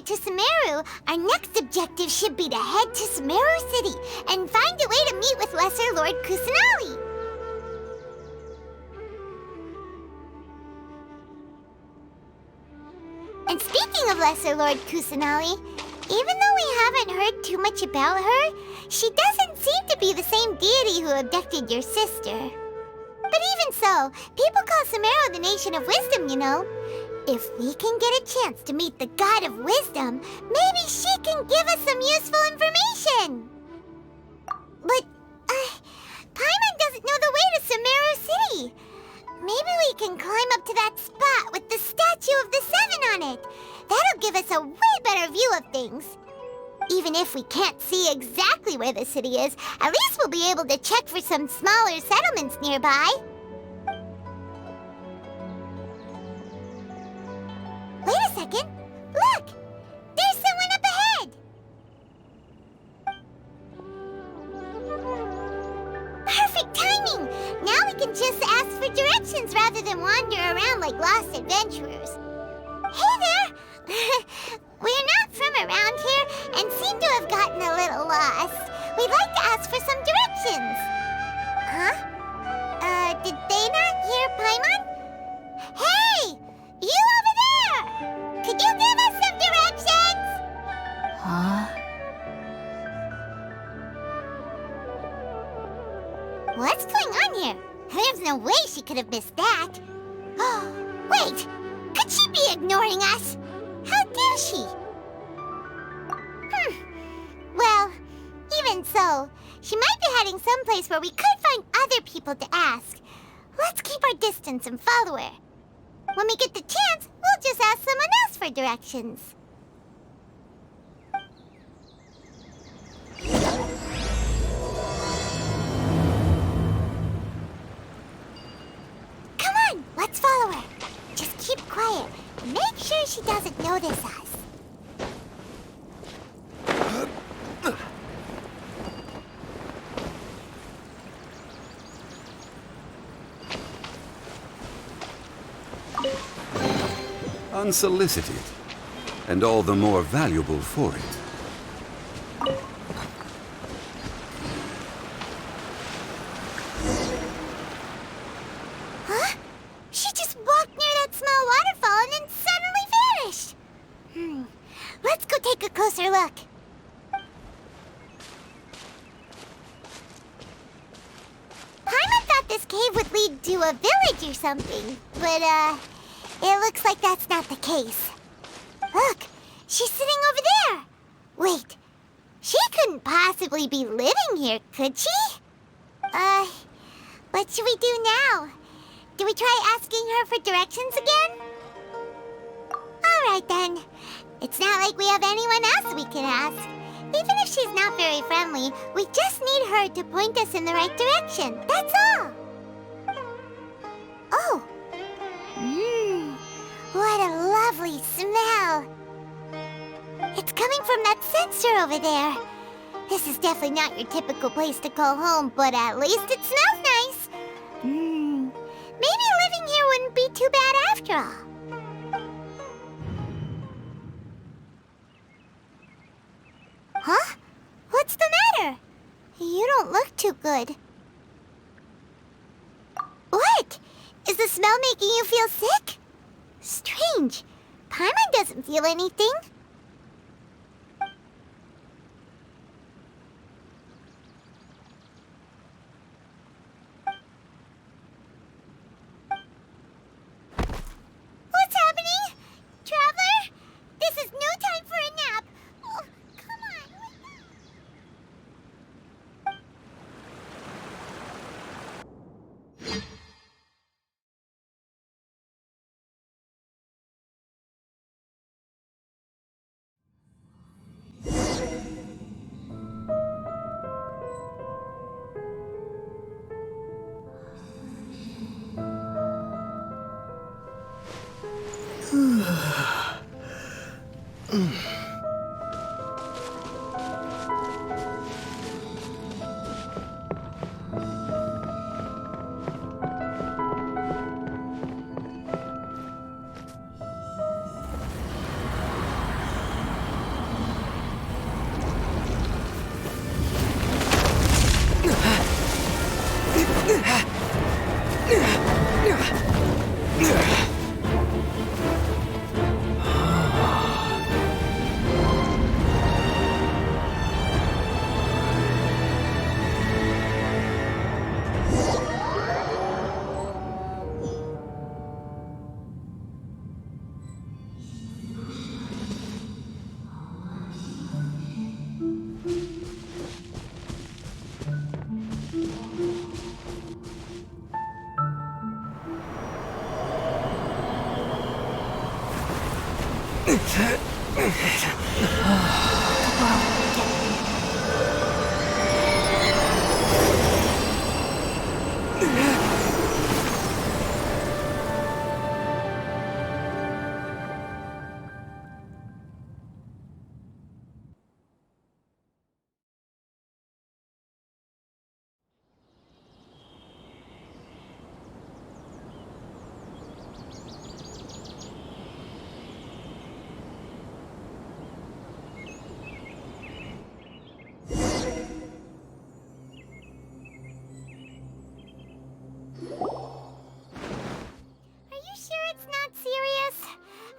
To Sumeru, our next objective should be to head to Sumeru City and find a way to meet with Lesser Lord Kusanali. And speaking of Lesser Lord Kusanali, even though we haven't heard too much about her, she doesn't seem to be the same deity who abducted your sister. But even so, people call Sumeru the Nation of Wisdom, you know. If we can get a chance to meet the God of Wisdom, maybe she can give us some useful information. But, Paimon doesn't know the way to Sumeru City. Maybe we can climb up to that spot with the statue of the Seven on it. That'll give us a way better view of things. Even if we can't see exactly where the city is, at least we'll be able to check for some smaller settlements nearby. Wait a second! Look! There's someone up ahead! Perfect timing! Now we can just ask for directions rather than wander around like lost adventurers. Hey there! We're not from around here and seem to have gotten a little lost. We'd like to ask for some directions. Huh? Did they not hear Paimon? Hey! You over there! Could you give us some directions? Huh? What's going on here? There's no way she could have missed that. Wait! Could she be ignoring us? How dare she? Well, even so, she might be heading someplace where we could find other people to ask. Let's keep our distance and follow her. When we get the chance, we'll just ask someone else for directions. Come on, let's follow her. Just keep quiet and make sure she doesn't notice us. Unsolicited, and all the more valuable for it. Huh? She just walked near that small waterfall and then suddenly vanished. Let's go take a closer look. Paimon thought this cave would lead to a village or something, but, it looks like that's not the case. Look, she's sitting over there. Wait, she couldn't possibly be living here, could she? What should we do now? Do we try asking her for directions again? All right, then. It's not like we have anyone else we can ask. Even if she's not very friendly, we just need her to point us in the right direction. That's all. Oh. What a lovely smell. It's coming from that sensor over there. This is definitely not your typical place to call home, but at least it smells nice. Maybe too bad after all. Huh? What's the matter? You don't look too good. What? Is the smell making you feel sick? Strange. Paimon doesn't feel anything. What's happening? Traveler? This is no time for a nap. Oh, come on.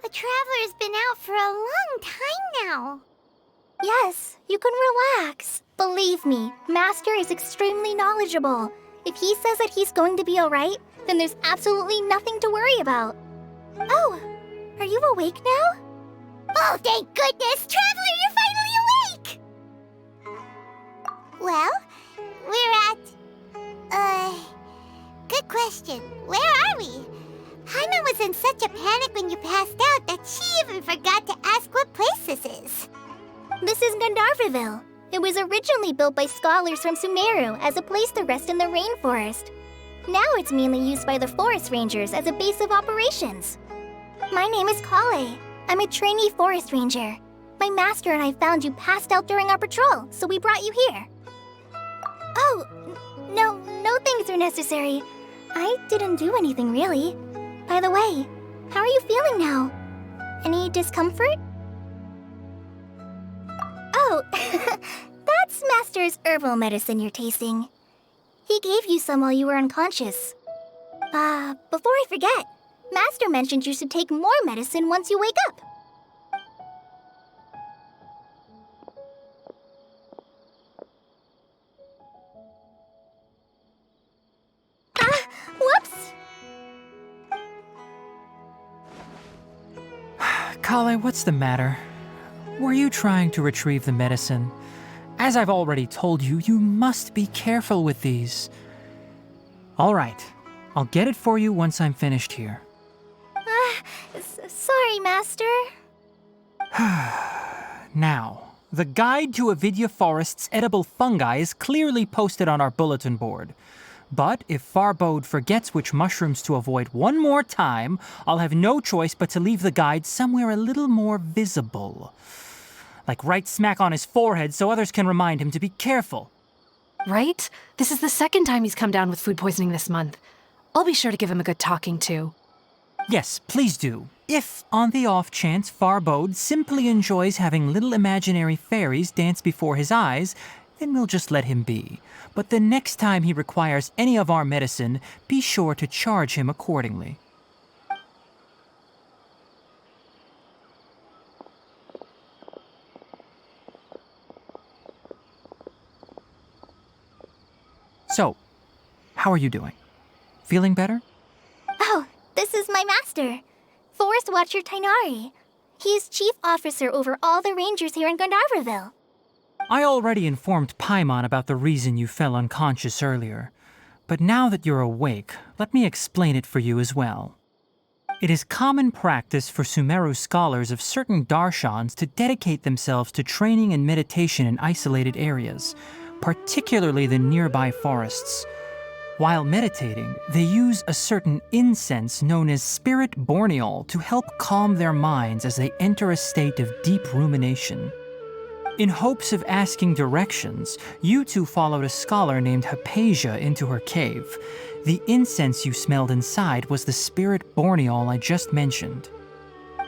The Traveler's been out for a long time now. Yes, you can relax. Believe me, Master is extremely knowledgeable. If he says that he's going to be alright, then there's absolutely nothing to worry about. Oh, are you awake now? Oh, thank goodness! Traveler, you're finally awake! Well, we're at... Good question. Where are we? Paimon was in such a panic when you passed out that she even forgot to ask what place this is. This is Gandharvaville. It was originally built by scholars from Sumeru as a place to rest in the rainforest. Now it's mainly used by the forest rangers as a base of operations. My name is Kale. I'm a trainee forest ranger. My master and I found you passed out during our patrol, so we brought you here. Oh, no thanks are necessary. I didn't do anything really. By the way, how are you feeling now? Any discomfort? Oh, that's Master's herbal medicine you're tasting. He gave you some while you were unconscious. Before I forget, Master mentioned you should take more medicine once you wake up. Whoops! Kale, what's the matter? Were you trying to retrieve the medicine? As I've already told you, you must be careful with these. All right, I'll get it for you once I'm finished here. Sorry, Master. Now, the guide to Avidya Forest's edible fungi is clearly posted on our bulletin board. But if Farbode forgets which mushrooms to avoid one more time, I'll have no choice but to leave the guide somewhere a little more visible. Like right smack on his forehead so others can remind him to be careful. Right? This is the second time he's come down with food poisoning this month. I'll be sure to give him a good talking to. Yes, please do. If, on the off chance, Farbode simply enjoys having little imaginary fairies dance before his eyes, then we'll just let him be. But the next time he requires any of our medicine, be sure to charge him accordingly. So, how are you doing? Feeling better? Oh, this is my master, Forest Watcher Tainari. He is chief officer over all the rangers here in Gandharvaville. I already informed Paimon about the reason you fell unconscious earlier. But now that you're awake, let me explain it for you as well. It is common practice for Sumeru scholars of certain darshans to dedicate themselves to training and meditation in isolated areas, particularly the nearby forests. While meditating, they use a certain incense known as spirit borneol to help calm their minds as they enter a state of deep rumination. In hopes of asking directions, you two followed a scholar named Hypatia into her cave. The incense you smelled inside was the spirit borneol I just mentioned.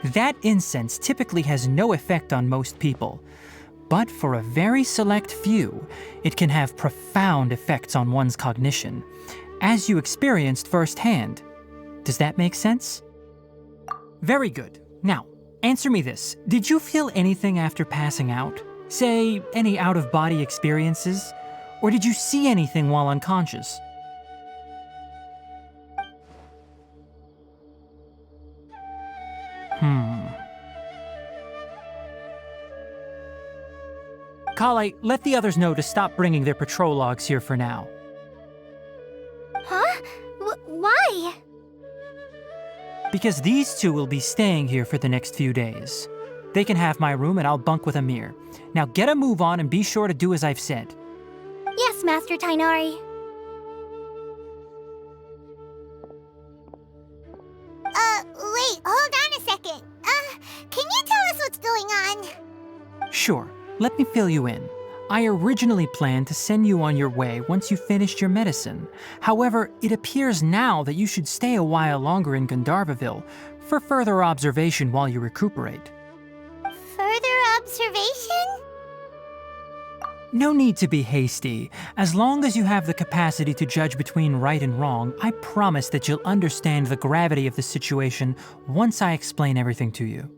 That incense typically has no effect on most people, but for a very select few, it can have profound effects on one's cognition, as you experienced firsthand. Does that make sense? Very good. Now, answer me this. Did you feel anything after passing out? Say, any out-of-body experiences? Or did you see anything while unconscious? Kale, let the others know to stop bringing their patrol logs here for now. Huh? Why? Because these two will be staying here for the next few days. They can have my room and I'll bunk with Amir. Now get a move on and be sure to do as I've said. Yes, Master Tainari. Wait, hold on a second. Can you tell us what's going on? Sure, let me fill you in. I originally planned to send you on your way once you finished your medicine. However, it appears now that you should stay a while longer in Gandharvaville for further observation while you recuperate. Further observation? No need to be hasty. As long as you have the capacity to judge between right and wrong, I promise that you'll understand the gravity of the situation once I explain everything to you.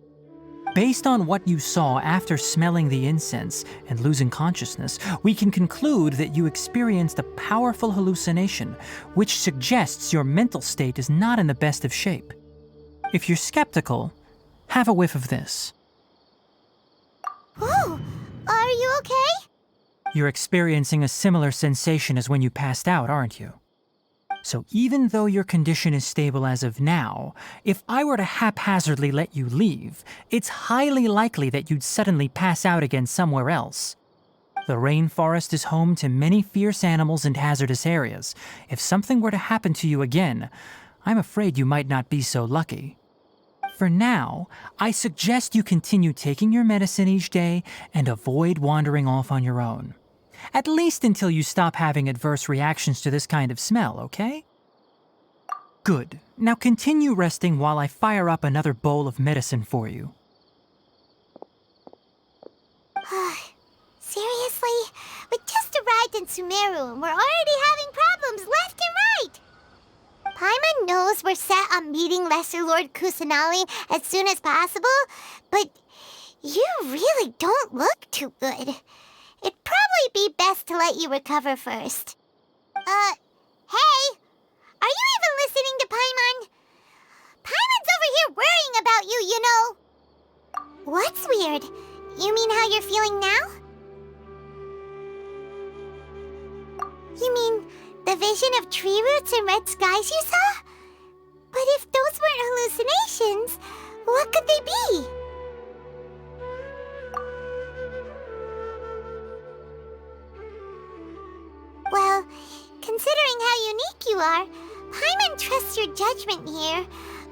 Based on what you saw after smelling the incense and losing consciousness, we can conclude that you experienced a powerful hallucination, which suggests your mental state is not in the best of shape. If you're skeptical, have a whiff of this. Ooh, are you okay? You're experiencing a similar sensation as when you passed out, aren't you? So even though your condition is stable as of now, if I were to haphazardly let you leave, it's highly likely that you'd suddenly pass out again somewhere else. The rainforest is home to many fierce animals and hazardous areas. If something were to happen to you again, I'm afraid you might not be so lucky. For now, I suggest you continue taking your medicine each day and avoid wandering off on your own. At least until you stop having adverse reactions to this kind of smell, okay? Good. Now continue resting while I fire up another bowl of medicine for you. Seriously? We just arrived in Sumeru and we're already having problems left and right! Paimon knows we're set on meeting Lesser Lord Kusanali as soon as possible, but you really don't look too good. It'd probably be best to let you recover first. Hey! Are you even listening to Paimon? Paimon's over here worrying about you, you know! What's weird? You mean how you're feeling now? You mean the vision of tree roots and red skies you saw? But if those weren't hallucinations, what could they be? Well, considering how unique you are, Paimon trusts your judgment here.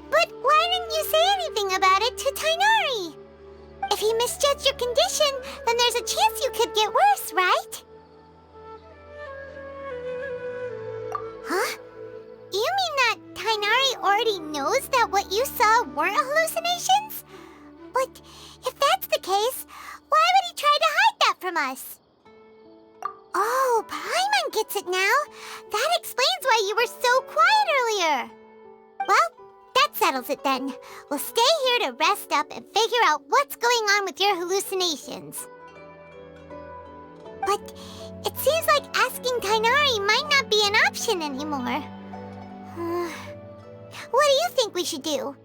But why didn't you say anything about it to Tainari? If he misjudged your condition, then there's a chance you could get worse, right? Huh? You mean that Tainari already knows promise that what you saw weren't hallucinations? But if that's the case, why would he try to hide that from us? Oh, Paimon gets it now. That explains why you were so quiet earlier. Well, that settles it then. We'll stay here to rest up and figure out what's going on with your hallucinations. But it seems like asking Tainari might not be an option anymore. What do you think we should do?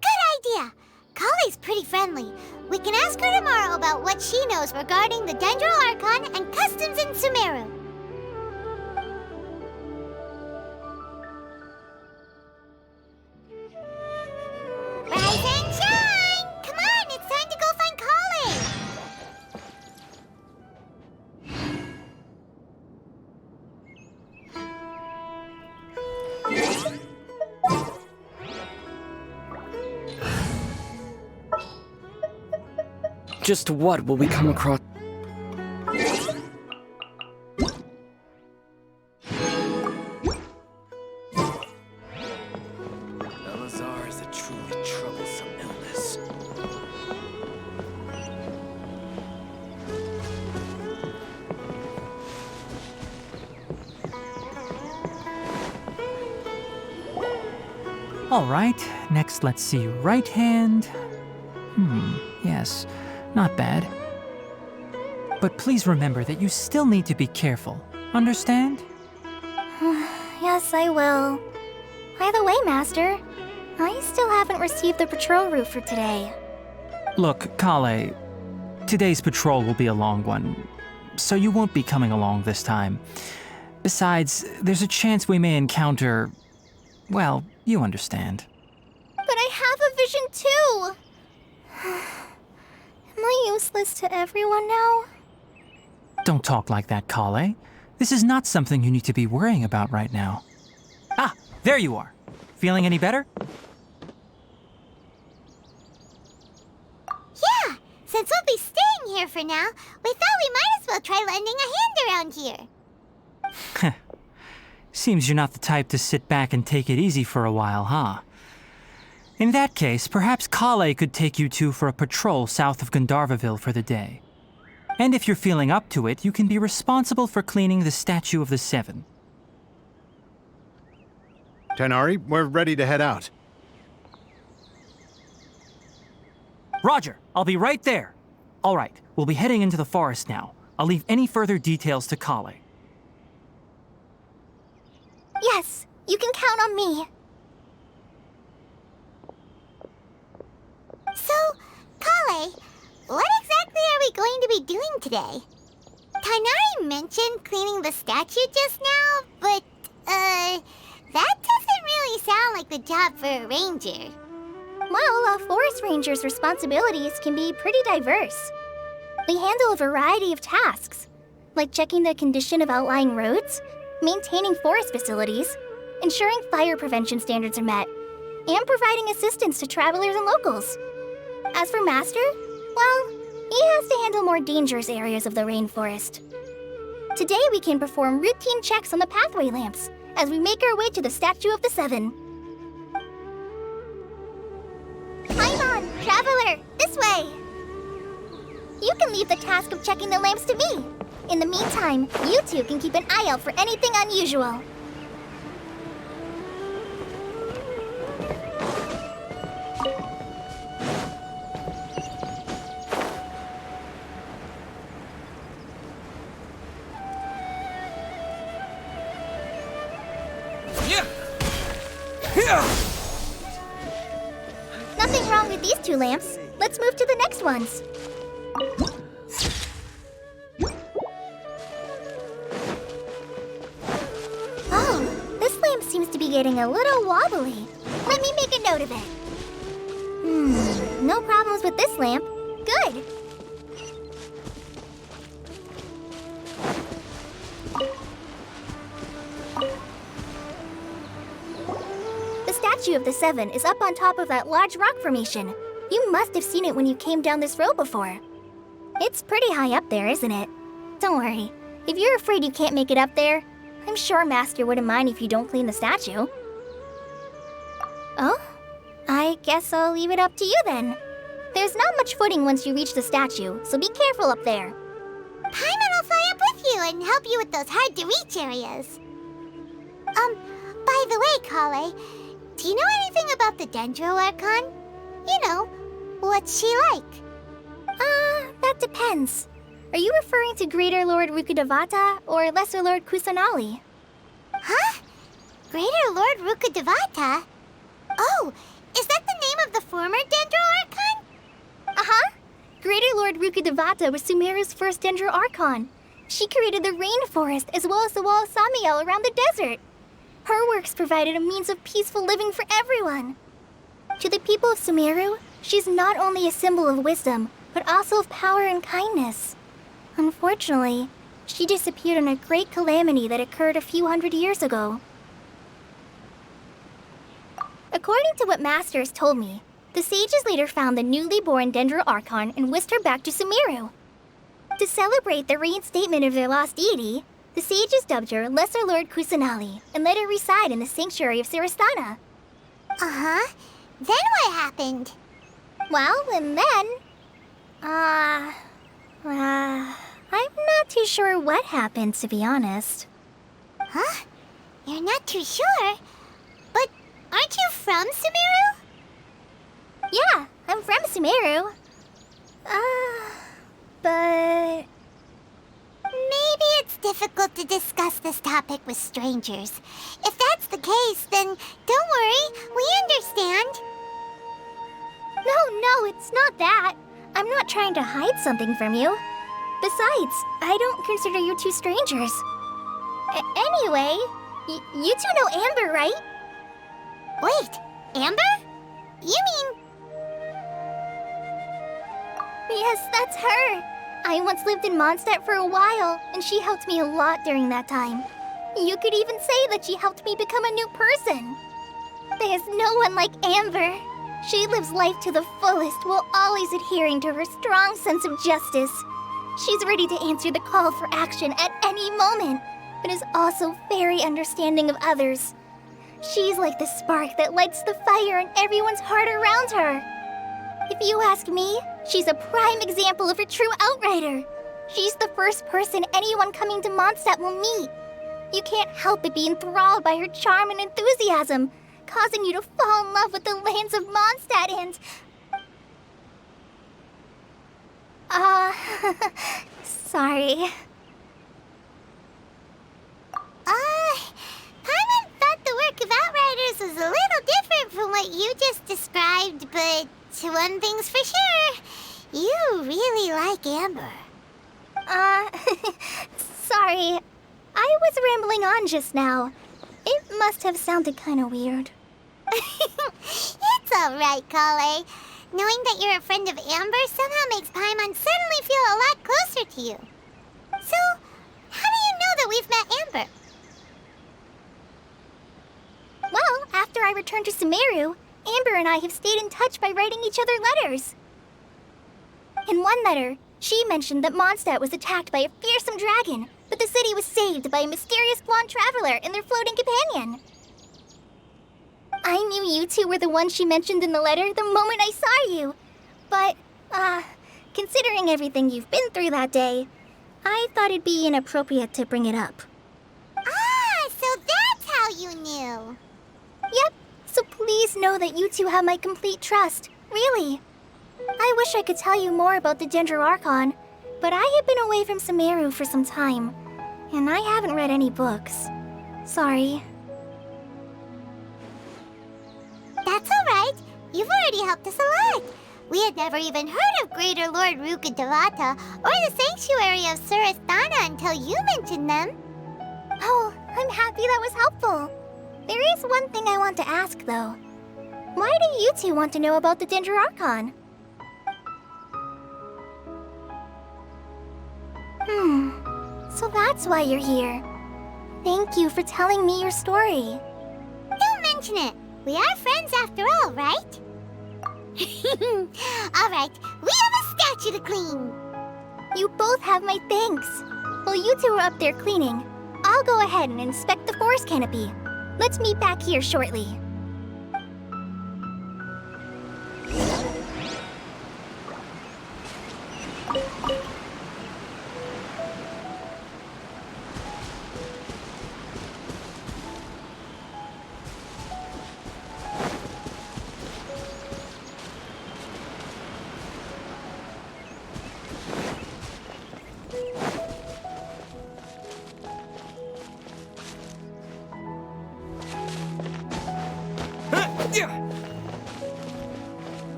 Good idea! Kale's pretty friendly. We can ask her tomorrow about what she knows regarding the Dendro Archon and customs in Sumeru. Rise and shine! Come on, it's time to go find Kale! Just what will we come across? Elazar is a truly troublesome illness. All right, next let's see. Right hand. Yes, not bad. But please remember that you still need to be careful. Understand? Yes, I will. By the way, Master, I still haven't received the patrol route for today. Look, Kale, today's patrol will be a long one, so you won't be coming along this time. Besides, there's a chance we may encounter... well, you understand. But I have a vision too! Am I useless to everyone now? Don't talk like that, Kale. This is not something you need to be worrying about right now. Ah, there you are. Feeling any better? Yeah, since we'll be staying here for now, we thought we might as well try lending a hand around here. Seems you're not the type to sit back and take it easy for a while, huh? In that case, perhaps Kale could take you two for a patrol south of Gandharvaville for the day. And if you're feeling up to it, you can be responsible for cleaning the Statue of the Seven. Tainari, we're ready to head out. Roger, I'll be right there. All right, we'll be heading into the forest now. I'll leave any further details to Kale. Yes, you can count on me. So, Kale, what exactly are we going to be doing today? Tainari mentioned cleaning the statue just now, but, that doesn't really sound like the job for a ranger. Well, a forest ranger's responsibilities can be pretty diverse. They handle a variety of tasks, like checking the condition of outlying roads, maintaining forest facilities, ensuring fire prevention standards are met, and providing assistance to travelers and locals. As for Master, well, he has to handle more dangerous areas of the rainforest. Today we can perform routine checks on the pathway lamps as we make our way to the Statue of the Seven. Paimon, traveler, this way! You can leave the task of checking the lamps to me. In the meantime, you two can keep an eye out for anything unusual. Nothing wrong with these two lamps. Let's move to the next ones. Oh, this lamp seems to be getting a little wobbly. Let me make a note of it. No problems with this lamp. Good. The Statue of the Seven is up on top of that large rock formation. You must have seen it when you came down this road before. It's pretty high up there, isn't it? Don't worry. If you're afraid you can't make it up there, I'm sure Master wouldn't mind if you don't clean the statue. Oh? I guess I'll leave it up to you then. There's not much footing once you reach the statue, so be careful up there. Paimon will fly up with you and help you with those hard-to-reach areas. By the way, Kale, do you know anything about the Dendro Archon? You know, what's she like? That depends. Are you referring to Greater Lord Rukkhadevata or Lesser Lord Kusanali? Huh? Greater Lord Rukkhadevata? Oh, is that the name of the former Dendro Archon? Uh-huh. Greater Lord Rukkhadevata was Sumeru's first Dendro Archon. She created the rainforest as well as the wall of Samiel around the desert. Her works provided a means of peaceful living for everyone. To the people of Sumeru, she's not only a symbol of wisdom, but also of power and kindness. Unfortunately, she disappeared in a great calamity that occurred a few hundred years ago. According to what Masters told me, the sages later found the newly born Dendro Archon and whisked her back to Sumeru. To celebrate the reinstatement of their lost deity, the sages dubbed her Lesser Lord Kusanali and let her reside in the sanctuary of Siristana. Uh-huh. Then what happened? Well, and then... I'm not too sure what happened, to be honest. Huh? You're not too sure? But aren't you from Sumeru? Yeah, I'm from Sumeru. But... Maybe it's difficult to discuss this topic with strangers. If that's the case, then don't worry, we understand. No, it's not that. I'm not trying to hide something from you. Besides, I don't consider you two strangers. Anyway, you two know Amber, right? Wait, Amber? You mean... Yes, that's her. I once lived in Mondstadt for a while, and she helped me a lot during that time. You could even say that she helped me become a new person. There's no one like Amber. She lives life to the fullest while always adhering to her strong sense of justice. She's ready to answer the call for action at any moment, but is also very understanding of others. She's like the spark that lights the fire in everyone's heart around her. If you ask me, she's a prime example of a true outrider. She's the first person anyone coming to Mondstadt will meet. You can't help but be enthralled by her charm and enthusiasm, causing you to fall in love with the lands of Mondstadt and... sorry. Paimon thought the work of Outriders was a little different from what you just described, but one thing's for sure, you really like Amber. Sorry. I was rambling on just now. It must have sounded kind of weird. It's alright, Kale. Knowing that you're a friend of Amber somehow makes Paimon suddenly feel a lot closer to you. So, how do you know that we've met Amber? Well, after I returned to Sumeru, Amber and I have stayed in touch by writing each other letters. In one letter, she mentioned that Mondstadt was attacked by a fearsome dragon, but the city was saved by a mysterious blonde traveler and their floating companion. I knew you two were the ones she mentioned in the letter the moment I saw you. But, considering everything you've been through that day, I thought it'd be inappropriate to bring it up. Ah, so that's how you knew. Yep, so please know that you two have my complete trust, really. I wish I could tell you more about the Dendro Archon, but I have been away from Sumeru for some time, and I haven't read any books. Sorry. That's alright. You've already helped us a lot. We had never even heard of Greater Lord Rukkhadevata or the Sanctuary of Surasthana until you mentioned them. Oh, I'm happy that was helpful. There is one thing I want to ask, though. Why do you two want to know about the Dendro Archon? So that's why you're here. Thank you for telling me your story. Don't mention it. We are friends after all, right? Alright, we have a statue to clean. You both have my thanks. While you two are up there cleaning, I'll go ahead and inspect the forest canopy. Let's meet back here shortly.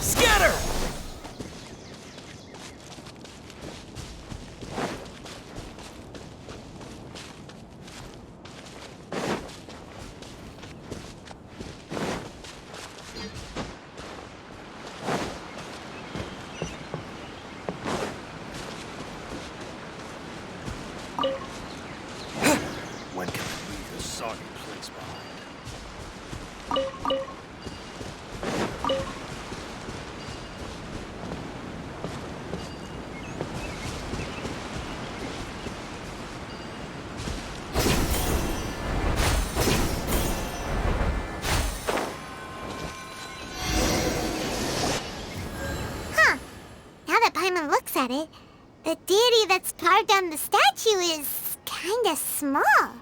Scatter! When can I leave this soggy place behind? Huh. Now that Paimon looks at it, the deity that's carved on the statue is kinda small.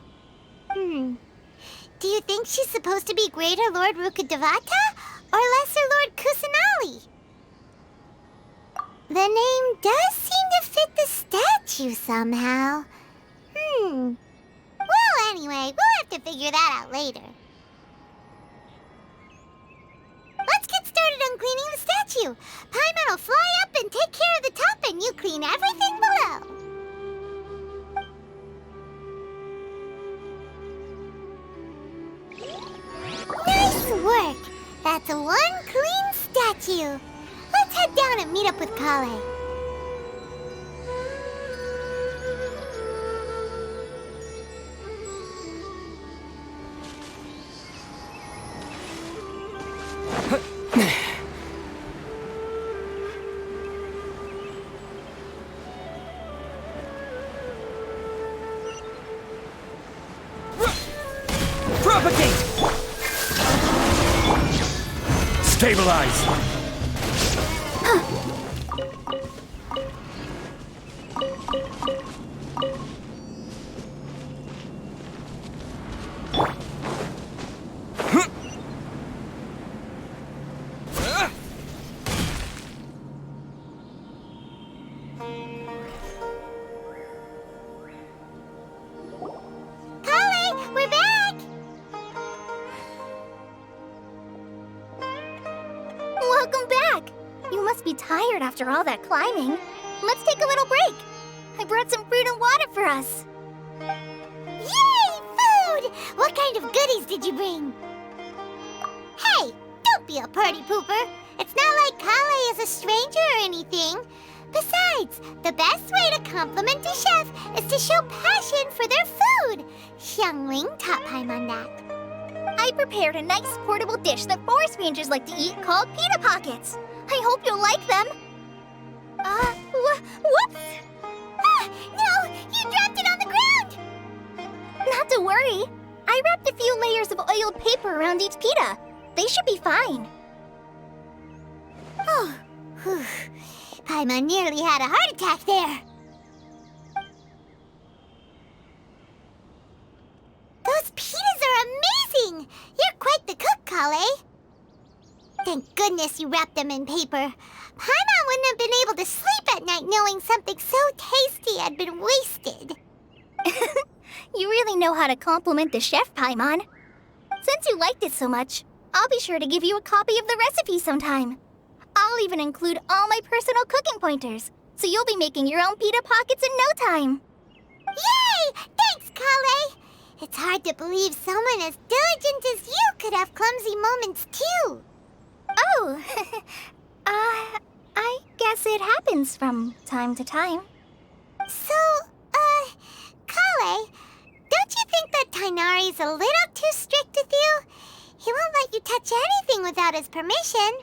Do you think she's supposed to be Greater Lord Rukkhadevata or Lesser Lord Kusanali? The name does seem to fit the statue somehow. Well, anyway, we'll have to figure that out later. Let's get started on cleaning the statue. Paimon will fly up and take care of the top, and you clean everything below. Nice work! That's one clean statue. Let's head down and meet up with Kale. Propagate! Stabilize! Kale, we're back! Welcome back! You must be tired after all that climbing. Let's take a little break. I brought some fruit and water for us. Yay, food! What kind of goodies did you bring? Hey, don't be a party pooper. It's not like Kale is a stranger or anything. Besides, the best way to compliment a chef is to show passion for their food. Xiangling taught Paimon that. I prepared a nice portable dish that forest rangers like to eat called pita pockets. I hope you'll like them. Whoops! Ah, no! You dropped it on the ground! Not to worry. I wrapped a few layers of oiled paper around each pita. They should be fine. Oh, whew. Paimon nearly had a heart attack there. Those pitas are amazing! You're quite the cook, Kale. Thank goodness you wrapped them in paper. Paimon wouldn't have been able to sleep at night knowing something so tasty had been wasted. You really know how to compliment the chef, Paimon. Since you liked it so much, I'll be sure to give you a copy of the recipe sometime. I'll even include all my personal cooking pointers, so you'll be making your own pita pockets in no time. Yay! Thanks, Kale! It's hard to believe someone as diligent as you could have clumsy moments, too. Oh, I guess it happens from time to time. So, Kale, don't you think that Tainari's a little too strict with you? He won't let you touch anything without his permission.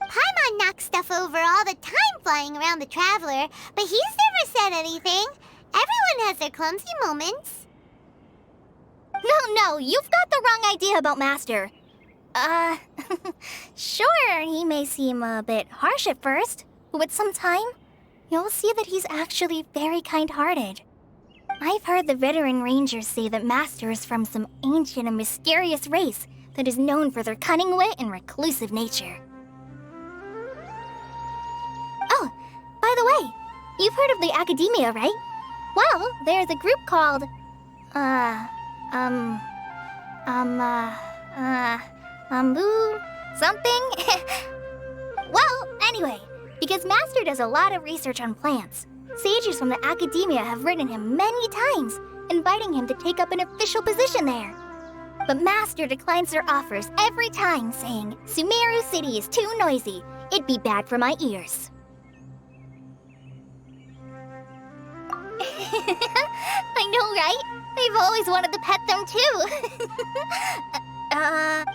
Paimon knocks stuff over all the time flying around the Traveler, but he's never said anything. Everyone has their clumsy moments. No, you've got the wrong idea about Master. Sure, he may seem a bit harsh at first, but with some time, you'll see that he's actually very kind-hearted. I've heard the veteran rangers say that Master is from some ancient and mysterious race that is known for their cunning wit and reclusive nature. Oh, by the way, you've heard of the Academia, right? Well, there's a group called, something? Well, anyway, because Master does a lot of research on plants, sages from the Academia have written him many times, inviting him to take up an official position there. But Master declines their offers every time, saying, Sumeru City is too noisy. It'd be bad for my ears. I know, right? I've always wanted to pet them too.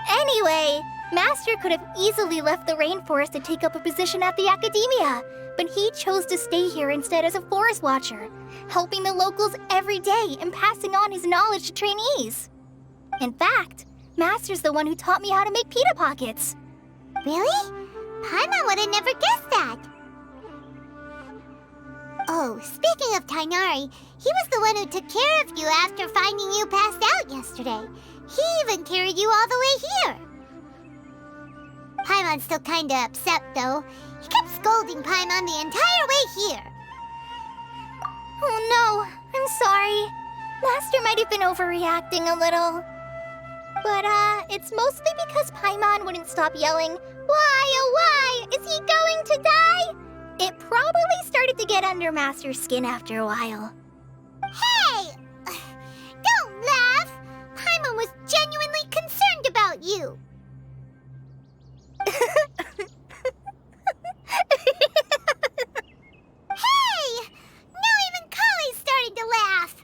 Anyway, Master could have easily left the rainforest to take up a position at the Academia, but he chose to stay here instead as a forest watcher, helping the locals every day and passing on his knowledge to trainees. In fact, Master's the one who taught me how to make pita pockets. Really? Paimon would have never guessed that. Oh, speaking of Tainari, he was the one who took care of you after finding you passed out yesterday. He even carried you all the way here. Paimon's still kinda upset, though. He kept scolding Paimon the entire way here. Oh no, I'm sorry. Master might have been overreacting a little. But, it's mostly because Paimon wouldn't stop yelling, Why, oh why, is he going to die? It probably started to get under Master's skin after a while. Hey! Don't laugh! Paimon was genuinely concerned about you. Hey! Now even Kali's starting to laugh.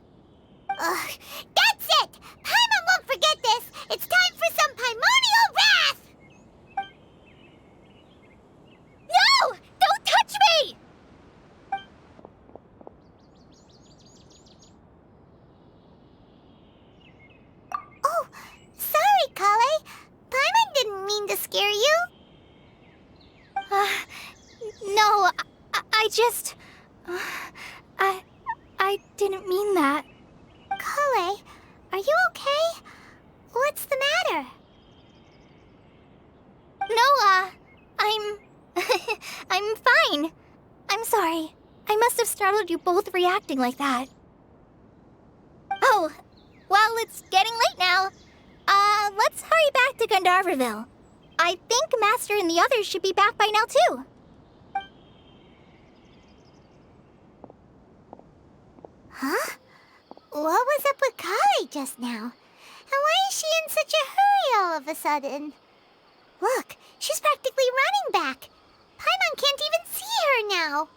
Ugh, that's it! Paimon won't forget this! It's time for some Paimonial wrath! No! Don't touch me! Oh, sorry, Kale. Paimon didn't mean to scare you. No, I just... I didn't mean that. Kale, are you okay? What's the matter? No, I'm fine. I'm sorry. I must have startled you both reacting like that. Oh, well, it's getting late now. Let's hurry back to Gandharville. I think Master and the others should be back by now, too. Huh? What was up with Kale just now? And why is she in such a hurry all of a sudden? Look, she's practically running back. Paimon can't even see her now.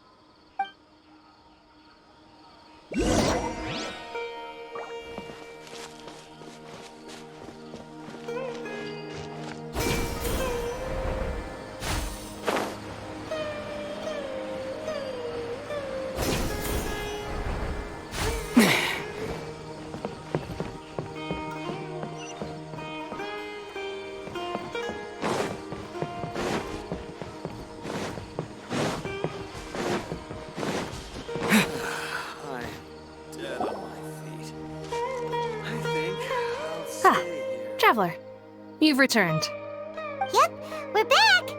Traveler, you've returned. Yep, we're back.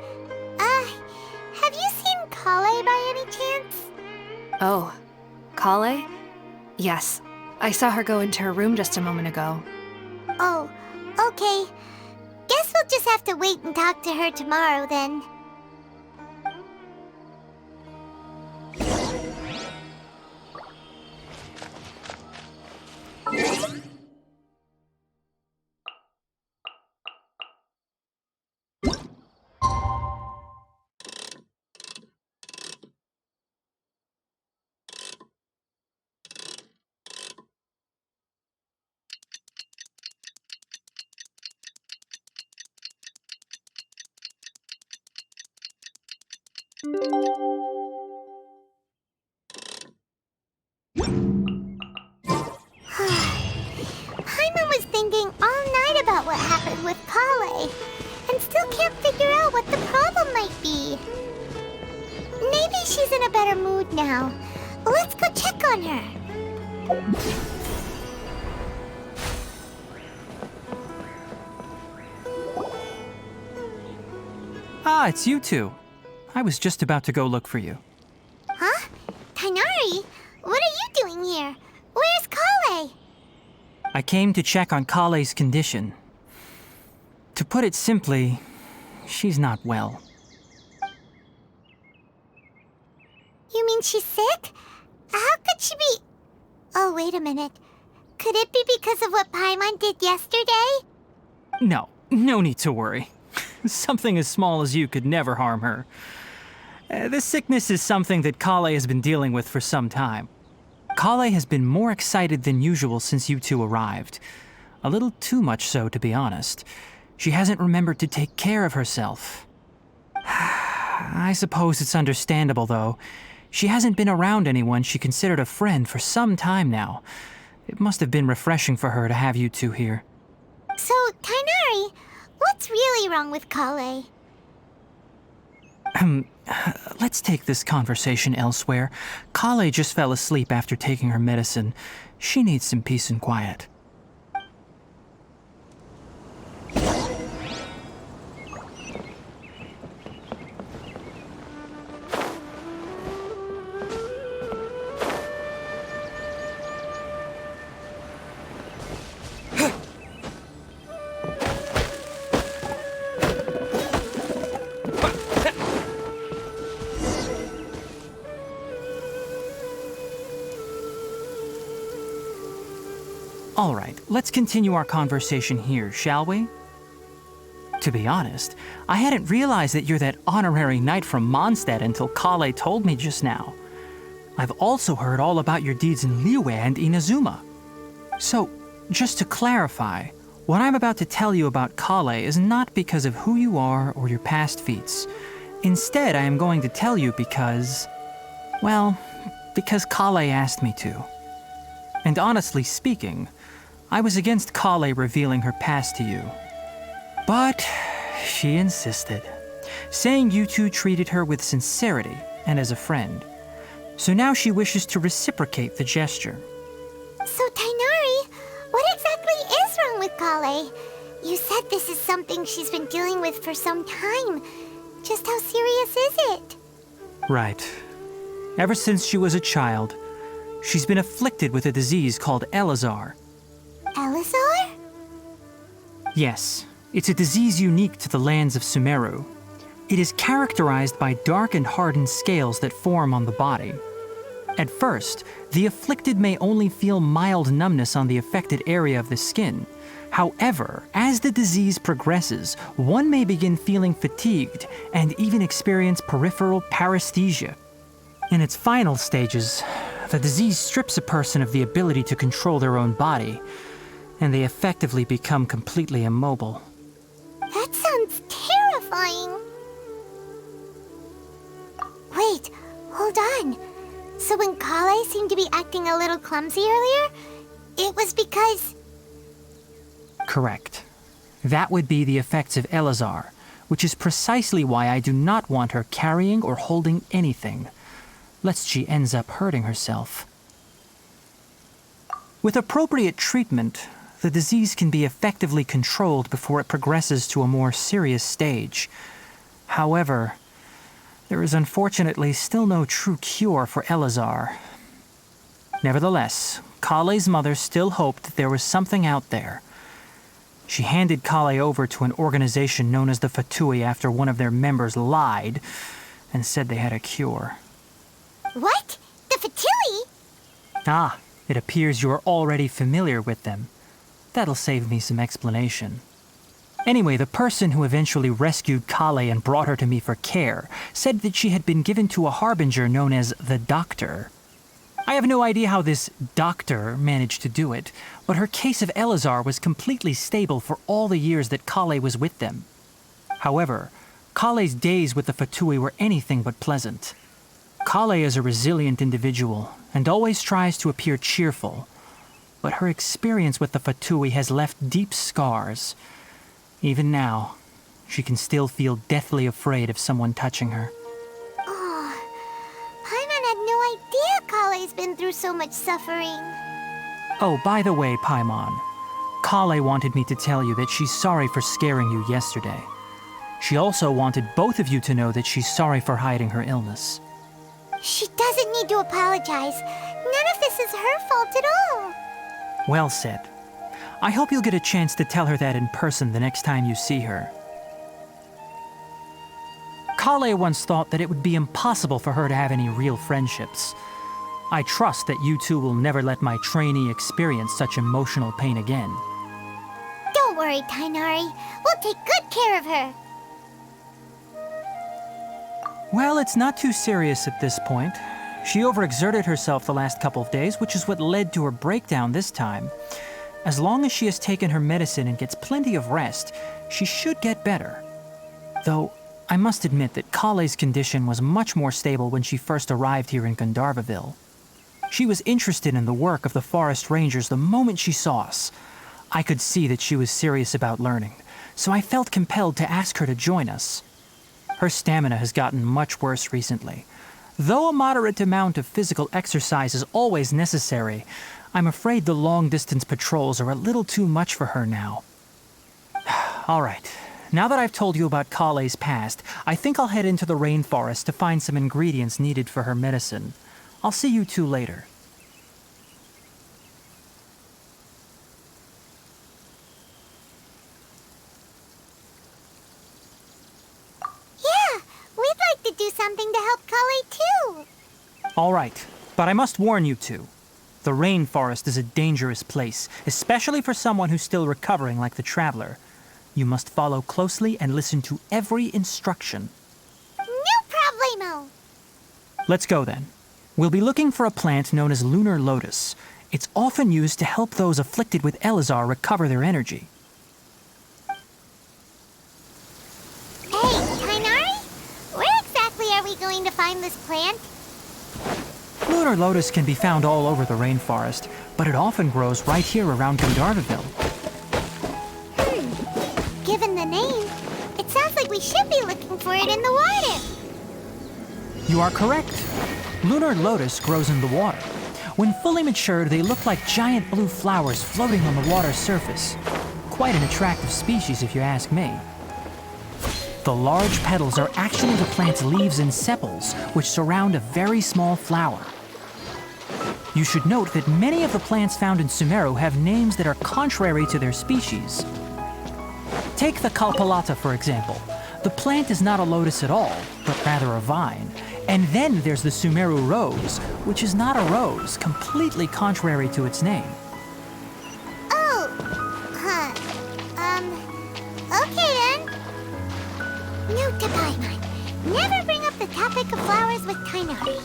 Have you seen Kale by any chance? Oh, Kale? Yes, I saw her go into her room just a moment ago. Oh, okay. Guess we'll just have to wait and talk to her tomorrow then. Paimon was thinking all night about what happened with Kale, and still can't figure out what the problem might be. Maybe she's in a better mood now. Let's go check on her. Ah, it's you two. I was just about to go look for you. Huh? Tainari, what are you doing here? Where's Kale? I came to check on Kale's condition. To put it simply, she's not well. You mean she's sick? How could she be... Oh, wait a minute. Could it be because of what Paimon did yesterday? No need to worry. Something as small as you could never harm her. This sickness is something that Kale has been dealing with for some time. Kale has been more excited than usual since you two arrived. A little too much so, to be honest. She hasn't remembered to take care of herself. I suppose it's understandable, though. She hasn't been around anyone she considered a friend for some time now. It must have been refreshing for her to have you two here. So, Tainari, what's really wrong with Kale? Let's take this conversation elsewhere. Kale just fell asleep after taking her medicine. She needs some peace and quiet. All right, let's continue our conversation here, shall we? To be honest, I hadn't realized that you're that honorary knight from Mondstadt until Kale told me just now. I've also heard all about your deeds in Liyue and Inazuma. So, just to clarify, what I'm about to tell you about Kale is not because of who you are or your past feats. Instead, I am going to tell you because... well, because Kale asked me to. And honestly speaking, I was against Kale revealing her past to you. But she insisted, saying you two treated her with sincerity and as a friend. So now she wishes to reciprocate the gesture. So, Tainari, what exactly is wrong with Kale? You said this is something she's been dealing with for some time. Just how serious is it? Right. Ever since she was a child, she's been afflicted with a disease called Elazar. Elazar? Yes, it's a disease unique to the lands of Sumeru. It is characterized by dark and hardened scales that form on the body. At first, the afflicted may only feel mild numbness on the affected area of the skin. However, as the disease progresses, one may begin feeling fatigued and even experience peripheral paresthesia. In its final stages, the disease strips a person of the ability to control their own body, and they effectively become completely immobile. That sounds terrifying. Wait, hold on. So when Kale seemed to be acting a little clumsy earlier, it was because... Correct. That would be the effects of Elazar, which is precisely why I do not want her carrying or holding anything, lest she ends up hurting herself. With appropriate treatment, the disease can be effectively controlled before it progresses to a more serious stage. However, there is unfortunately still no true cure for Elazar. Nevertheless, Kale's mother still hoped that there was something out there. She handed Kale over to an organization known as the Fatui after one of their members lied and said they had a cure. What? The Fatui? Ah, it appears you are already familiar with them. That'll save me some explanation. Anyway, the person who eventually rescued Kale and brought her to me for care said that she had been given to a harbinger known as the Doctor. I have no idea how this doctor managed to do it, but her case of Elazar was completely stable for all the years that Kale was with them. However, Kale's days with the Fatui were anything but pleasant. Kale is a resilient individual and always tries to appear cheerful, but her experience with the Fatui has left deep scars. Even now, she can still feel deathly afraid of someone touching her. Oh, Paimon had no idea Kale's been through so much suffering. Oh, by the way, Paimon, Kale wanted me to tell you that she's sorry for scaring you yesterday. She also wanted both of you to know that she's sorry for hiding her illness. She doesn't need to apologize. None of this is her fault at all. Well said. I hope you'll get a chance to tell her that in person the next time you see her. Kale once thought that it would be impossible for her to have any real friendships. I trust that you two will never let my trainee experience such emotional pain again. Don't worry, Tainari. We'll take good care of her. Well, it's not too serious at this point. She overexerted herself the last couple of days, which is what led to her breakdown this time. As long as she has taken her medicine and gets plenty of rest, she should get better. Though, I must admit that Kale's condition was much more stable when she first arrived here in Gandharvaville. She was interested in the work of the forest rangers the moment she saw us. I could see that she was serious about learning, so I felt compelled to ask her to join us. Her stamina has gotten much worse recently. Though a moderate amount of physical exercise is always necessary, I'm afraid the long-distance patrols are a little too much for her now. All right, now that I've told you about Kale's past, I think I'll head into the rainforest to find some ingredients needed for her medicine. I'll see you two later. Yeah, we'd like to do something to help Kale too. All right, but I must warn you two. The rainforest is a dangerous place, especially for someone who's still recovering like the traveler. You must follow closely and listen to every instruction. No problemo. Let's go then. We'll be looking for a plant known as lunar lotus. It's often used to help those afflicted with Elazar recover their energy. Hey, Tainari? Where exactly are we going to find this plant? Lunar lotus can be found all over the rainforest, but it often grows right here around Gandharvaville. Given the name, it sounds like we should be looking for it in the water. You are correct. Lunar lotus grows in the water. When fully matured, they look like giant blue flowers floating on the water's surface. Quite an attractive species, if you ask me. The large petals are actually the plant's leaves and sepals, which surround a very small flower. You should note that many of the plants found in Sumeru have names that are contrary to their species. Take the Kalpalata, for example. The plant is not a lotus at all, but rather a vine. And then there's the Sumeru rose, which is not a rose, completely contrary to its name. Oh, okay then. Note to Paimon, never bring up the topic of flowers with Tainari.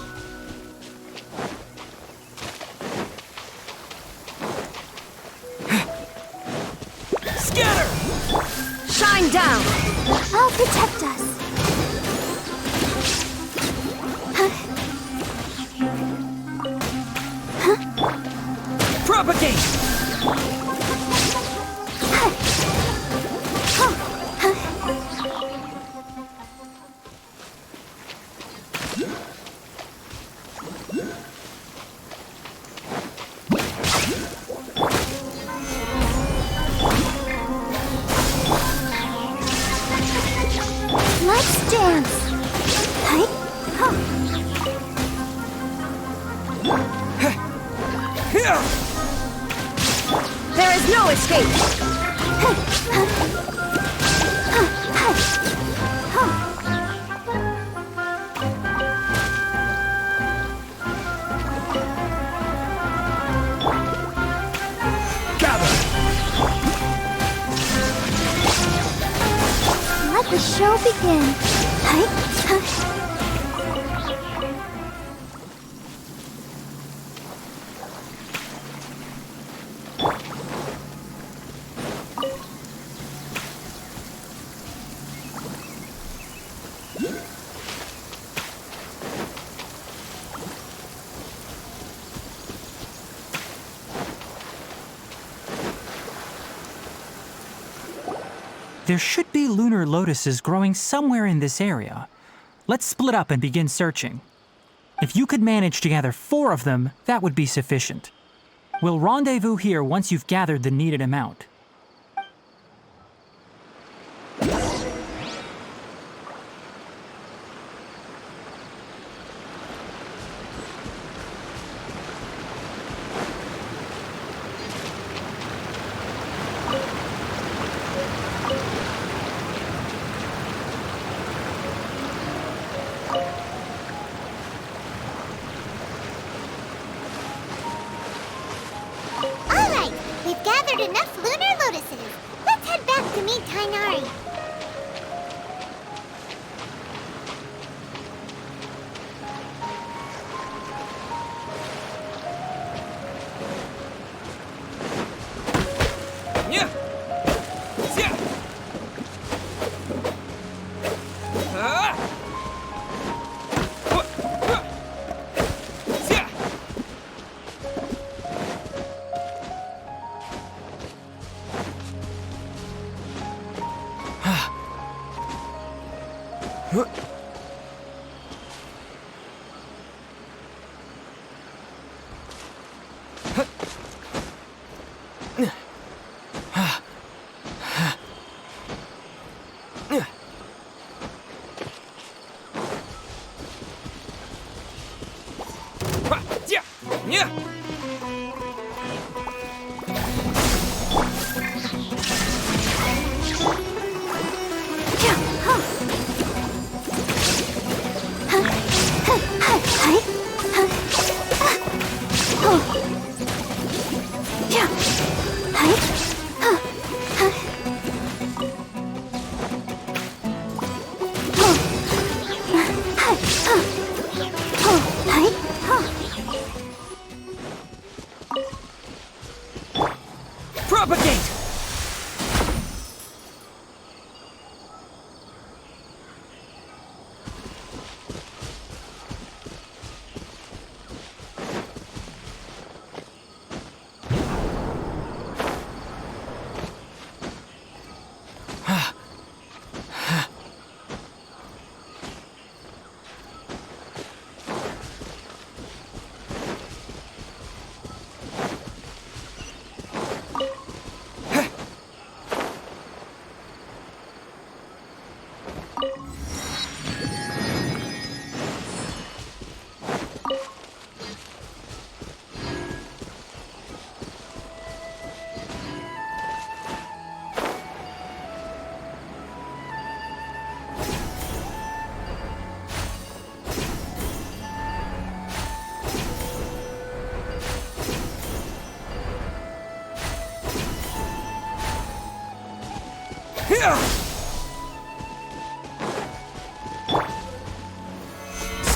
Shine down! I'll protect us. Propagate! Let's dance. Hi. There is no escape! Let the show begin. Hi. There should be lunar lotuses growing somewhere in this area. Let's split up and begin searching. If you could manage to gather 4 of them, that would be sufficient. We'll rendezvous here once you've gathered the needed amount. Alright, we've gathered enough lunar lotuses. Let's head back to meet Tainari. Yeah. Yeah. Ah. Yeah. Yeah. Yeah. Propagate!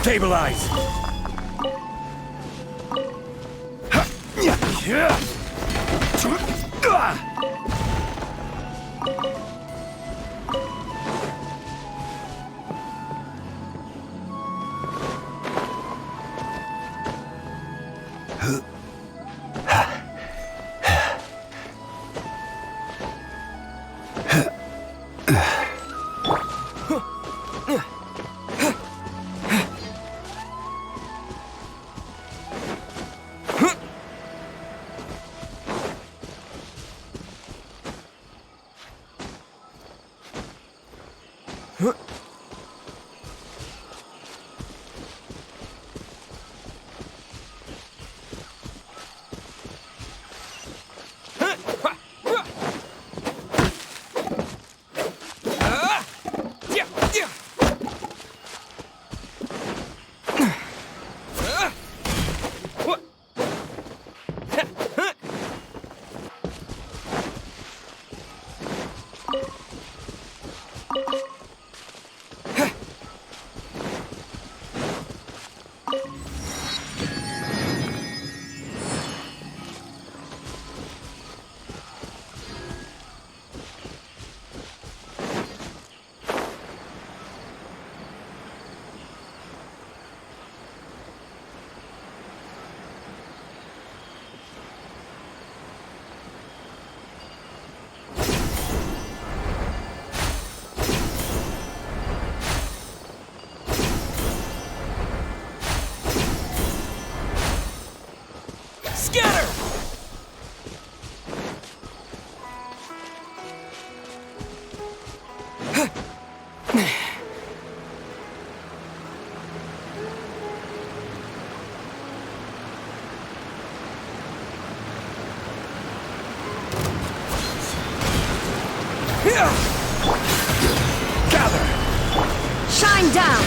Stabilize! Gather! Shine down!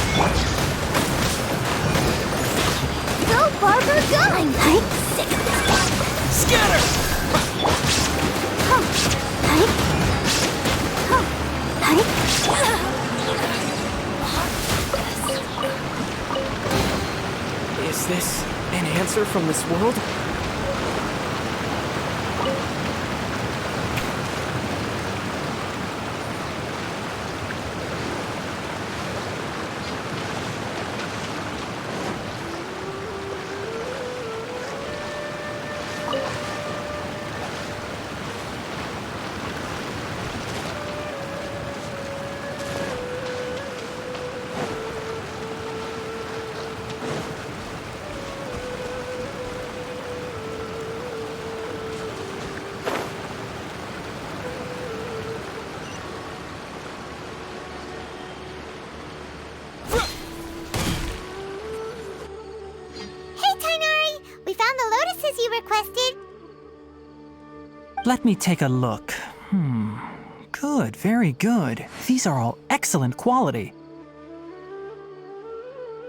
Go, Barber, go! I'm sick of this. Scatter! Is this an answer from this world? Hey, Tainari! We found the lotuses you requested. Let me take a look. Good, very good. These are all excellent quality.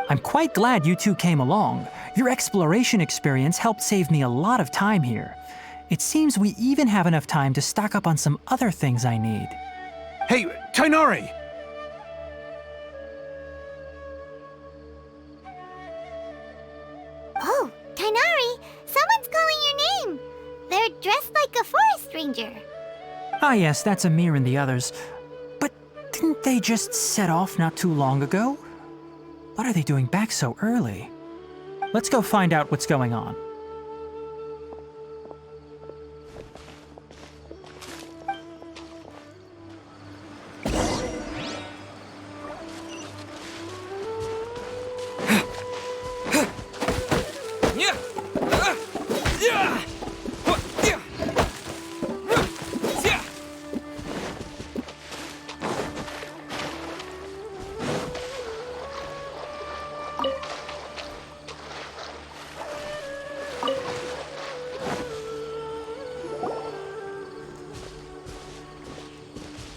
I'm quite glad you two came along. Your exploration experience helped save me a lot of time here. It seems we even have enough time to stock up on some other things I need. Hey, Tainari! Oh, Tainari! Someone's calling your name! They're dressed like a forest ranger. Ah yes, that's Amir and the others. But didn't they just set off not too long ago? What are they doing back so early? Let's go find out what's going on.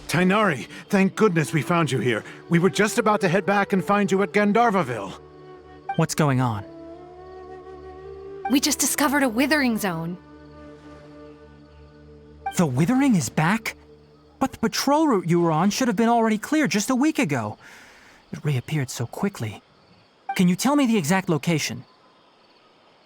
Tainari, thank goodness we found you here. We were just about to head back and find you at Gandharvaville. What's going on? We just discovered a withering zone. The Withering is back? But the patrol route you were on should have been already clear just a week ago. It reappeared so quickly. Can you tell me the exact location?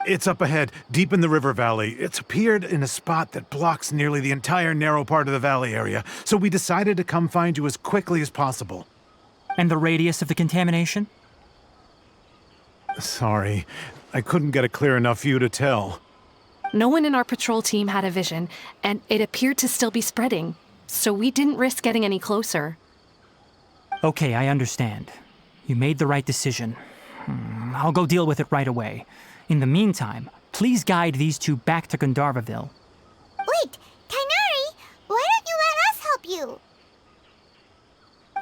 It's up ahead, deep in the river valley. It's appeared in a spot that blocks nearly the entire narrow part of the valley area, so we decided to come find you as quickly as possible. And the radius of the contamination? Sorry, I couldn't get a clear enough view to tell. No one in our patrol team had a vision, and it appeared to still be spreading, so we didn't risk getting any closer. Okay, I understand. You made the right decision. I'll go deal with it right away. In the meantime, please guide these two back to Gandharvaville. Wait, Tainari! Why don't you let us help you?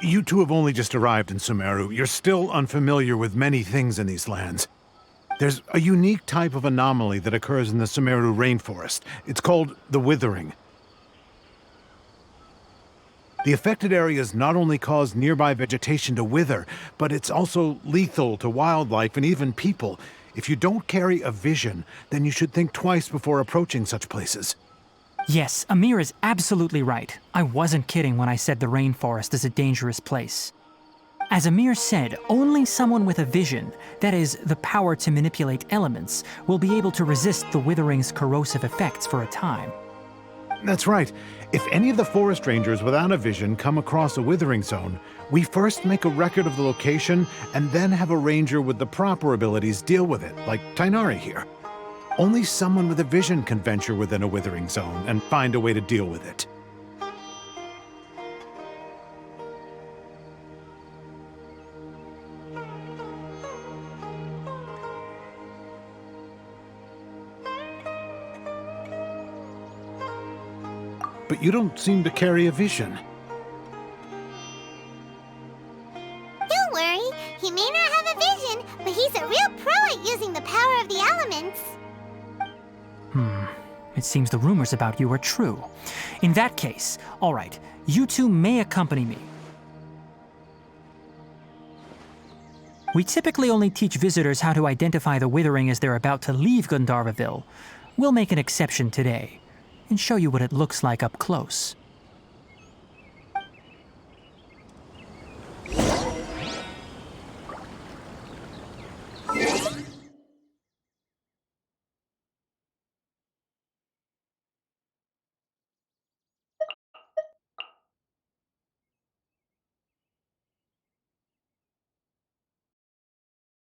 You two have only just arrived in Sumeru. You're still unfamiliar with many things in these lands. There's a unique type of anomaly that occurs in the Sumeru rainforest. It's called the Withering. The affected areas not only cause nearby vegetation to wither, but it's also lethal to wildlife and even people. If you don't carry a vision, then you should think twice before approaching such places. Yes, Amir is absolutely right. I wasn't kidding when I said the rainforest is a dangerous place. As Amir said, only someone with a vision, that is, the power to manipulate elements, will be able to resist the Withering's corrosive effects for a time. That's right. If any of the forest rangers without a vision come across a withering zone, we first make a record of the location and then have a ranger with the proper abilities deal with it, like Tainari here. Only someone with a vision can venture within a withering zone and find a way to deal with it. But you don't seem to carry a vision. Don't worry, he may not have a vision, but he's a real pro at using the power of the elements. It seems the rumors about you are true. In that case, all right, You two may accompany me. We typically only teach visitors how to identify the Withering as they're about to leave Gandharvaville. We'll make an exception today and show you what it looks like up close.